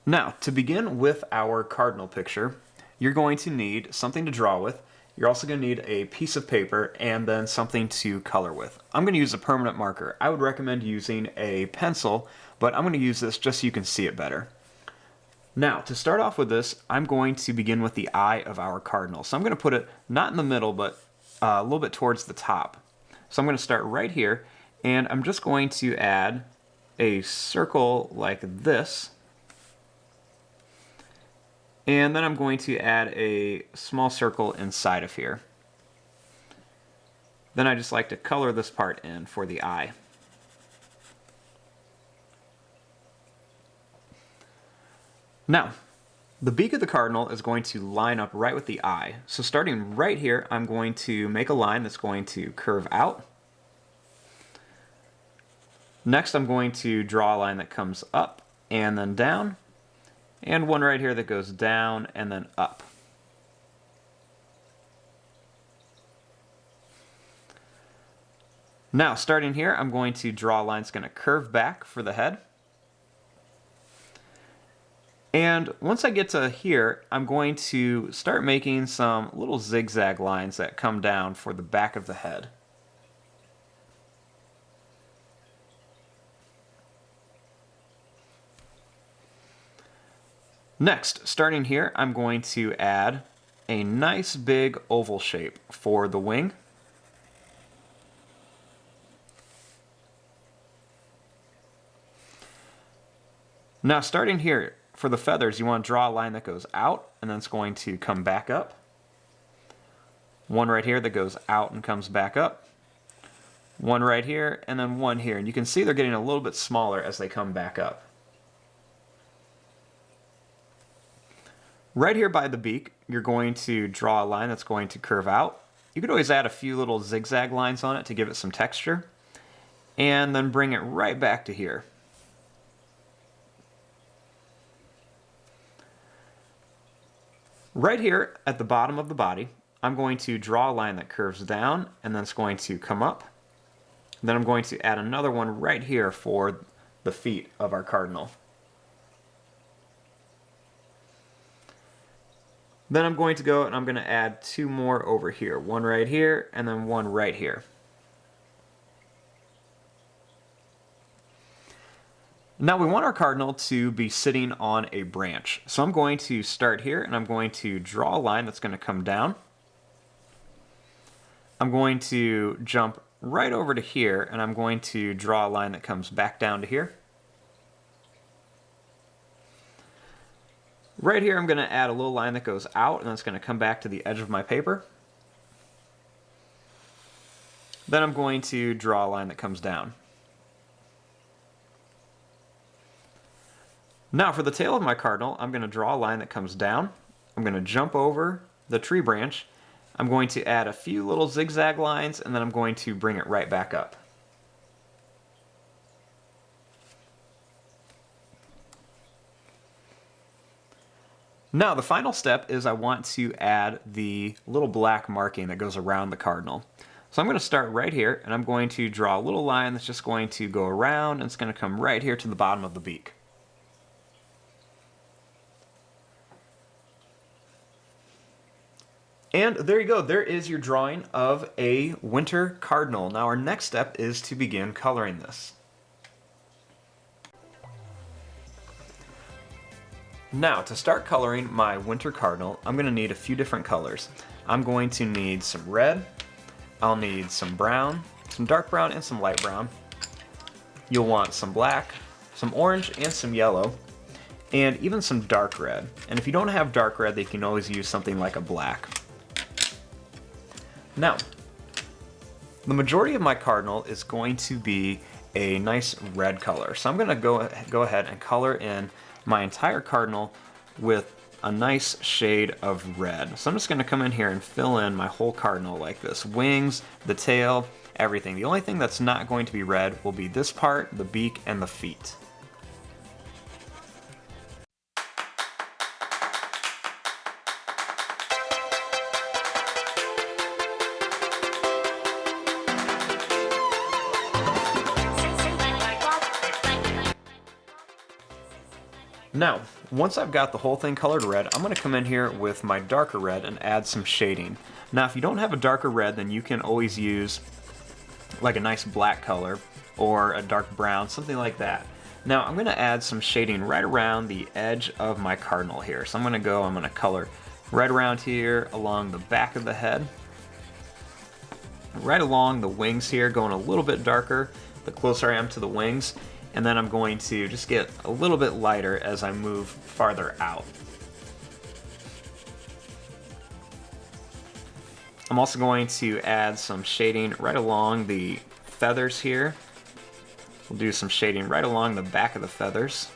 Now, to begin with our cardinal picture, you're going to need something to draw with. You're also going to need a piece of paper and then something to color with. I'm going to use a permanent marker. I would recommend using a pencil, but I'm going to use this just so you can see it better. Now, to start off with this, I'm going to begin with the eye of our cardinal. So I'm going to put it not in the middle, but a little bit towards the top. So I'm going to start right here, and I'm just going to add a circle like this. And then I'm going to add a small circle inside of here. Then I just like to color this part in for the eye. Now, the beak of the cardinal is going to line up right with the eye. So starting right here, I'm going to make a line that's going to curve out. Next, I'm going to draw a line that comes up and then down, and one right here that goes down and then up. Now, starting here, I'm going to draw a line that's going to curve back for the head. And once I get to here, I'm going to start making some little zigzag lines that come down for the back of the head. Next, starting here, I'm going to add a nice big oval shape for the wing. Now, starting here, for the feathers, you want to draw a line that goes out, and then it's going to come back up. One right here that goes out and comes back up. One right here, and then one here. And you can see they're getting a little bit smaller as they come back up. Right here by the beak, you're going to draw a line that's going to curve out. You could always add a few little zigzag lines on it to give it some texture. And then bring it right back to here. Right here at the bottom of the body, I'm going to draw a line that curves down, and then it's going to come up. Then I'm going to add another one right here for the feet of our cardinal. Then I'm going to go and I'm going to add two more over here. One right here, and then one right here. Now we want our cardinal to be sitting on a branch. So I'm going to start here and I'm going to draw a line that's going to come down. I'm going to jump right over to here and I'm going to draw a line that comes back down to here. Right here I'm going to add a little line that goes out and then it's going to come back to the edge of my paper. Then I'm going to draw a line that comes down. Now for the tail of my cardinal, I'm going to draw a line that comes down. I'm going to jump over the tree branch. I'm going to add a few little zigzag lines and then I'm going to bring it right back up. Now the final step is I want to add the little black marking that goes around the cardinal. So I'm going to start right here and I'm going to draw a little line that's just going to go around and it's going to come right here to the bottom of the beak. And there you go, there is your drawing of a winter cardinal. Now our next step is to begin coloring this. Now to start coloring my winter cardinal, I'm going to need a few different colors. I'm going to need some red, I'll need some brown, some dark brown and some light brown. You'll want some black, some orange and some yellow, and even some dark red. And if you don't have dark red, then you can always use something like a black. Now, the majority of my cardinal is going to be a nice red color. So I'm going to go ahead and color in my entire cardinal with a nice shade of red. So I'm just going to come in here and fill in my whole cardinal like this. Wings, the tail, everything. The only thing that's not going to be red will be this part, the beak, and the feet. Now, Once I've got the whole thing colored red, I'm going to come in here with my darker red and add some shading. Now if you don't have a darker red, then you can always use like a nice black color or a dark brown, something like that. Now I'm going to add some shading right around the edge of my cardinal here. So I'm going to color right around here along the back of the head, right along the wings here, going a little bit darker the closer I am to the wings, and then I'm going to just get a little bit lighter as I move farther out. I'm also going to add some shading right along the feathers here. We'll do some shading right along the back of the feathers.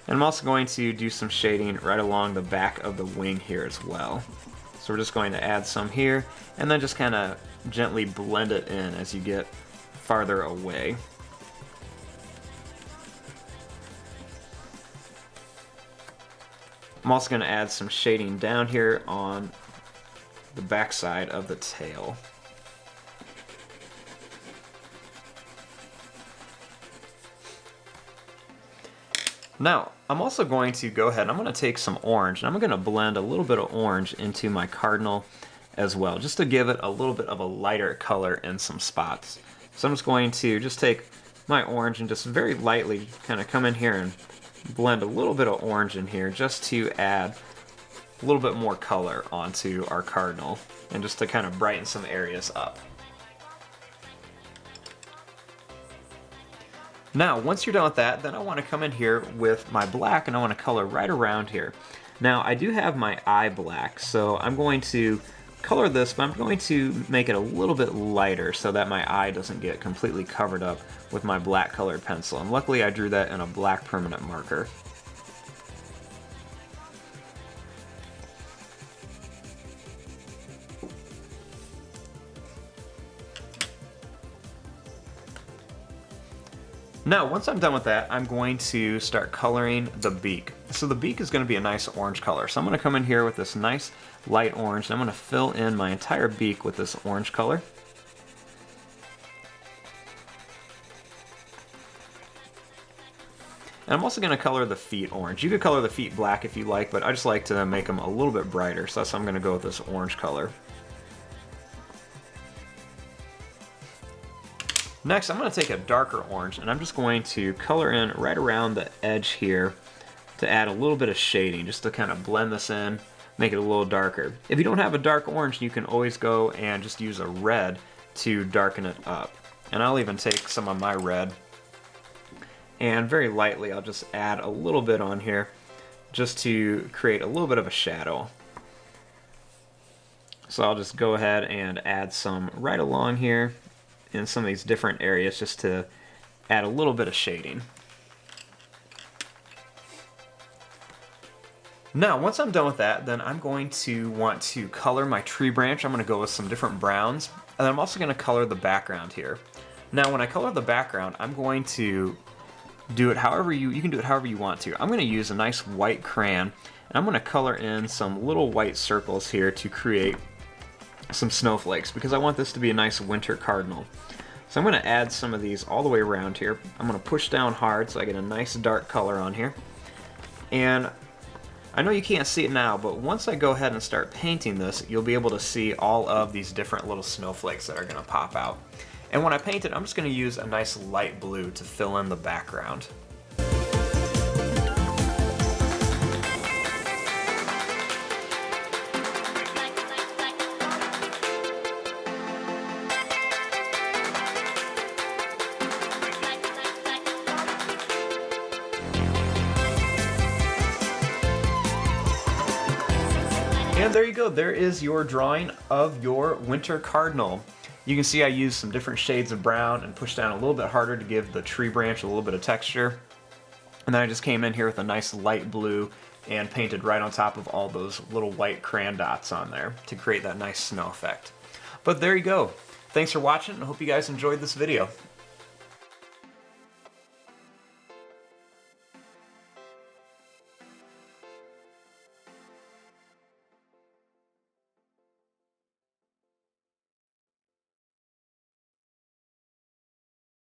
And I'm also going to do some shading right along the back of the wing here as well. So we're just going to add some here, and then just kind of gently blend it in as you get farther away. I'm also going to add some shading down here on the back side of the tail. Now, I'm also going to go ahead and I'm going to take some orange, and I'm going to blend a little bit of orange into my cardinal as well, just to give it a little bit of a lighter color in some spots. So I'm just going to just take my orange and just very lightly kind of come in here and blend a little bit of orange in here just to add a little bit more color onto our cardinal and just to kind of brighten some areas up. Now, once you're done with that, then I want to come in here with my black and I want to color right around here. Now, I do have my eye black, so I'm going to color this, but I'm going to make it a little bit lighter so that my eye doesn't get completely covered up with my black colored pencil. And luckily I drew that in a black permanent marker. Now, once I'm done with that, I'm going to start coloring the beak. So the beak is going to be a nice orange color. So I'm going to come in here with this nice light orange, and I'm going to fill in my entire beak with this orange color. And I'm also going to color the feet orange. You could color the feet black if you like, but I just like to make them a little bit brighter, so that's why I'm going to go with this orange color. Next, I'm going to take a darker orange, and I'm just going to color in right around the edge here to add a little bit of shading, just to kind of blend this in, make it a little darker. If you don't have a dark orange, you can always go and just use a red to darken it up. And I'll even take some of my red, and very lightly I'll just add a little bit on here just to create a little bit of a shadow. So I'll just go ahead and add some right along here in some of these different areas just to add a little bit of shading. Now, once I'm done with that, then I'm going to want to color my tree branch. I'm going to go with some different browns, and I'm also going to color the background here. Now, when I color the background, I'm going to do it however you can do it however you want to. I'm going to use a nice white crayon, and I'm going to color in some little white circles here to create some snowflakes, because I want this to be a nice winter cardinal. So I'm going to add some of these all the way around here. I'm going to push down hard so I get a nice dark color on here. And I know you can't see it now, but once I go ahead and start painting this, you'll be able to see all of these different little snowflakes that are going to pop out. And when I paint it, I'm just going to use a nice light blue to fill in the background. And there you go, there is your drawing of your winter cardinal. You can see I used some different shades of brown and pushed down a little bit harder to give the tree branch a little bit of texture. And then I just came in here with a nice light blue and painted right on top of all those little white crayon dots on there to create that nice snow effect. But there you go. Thanks for watching, and I hope you guys enjoyed this video.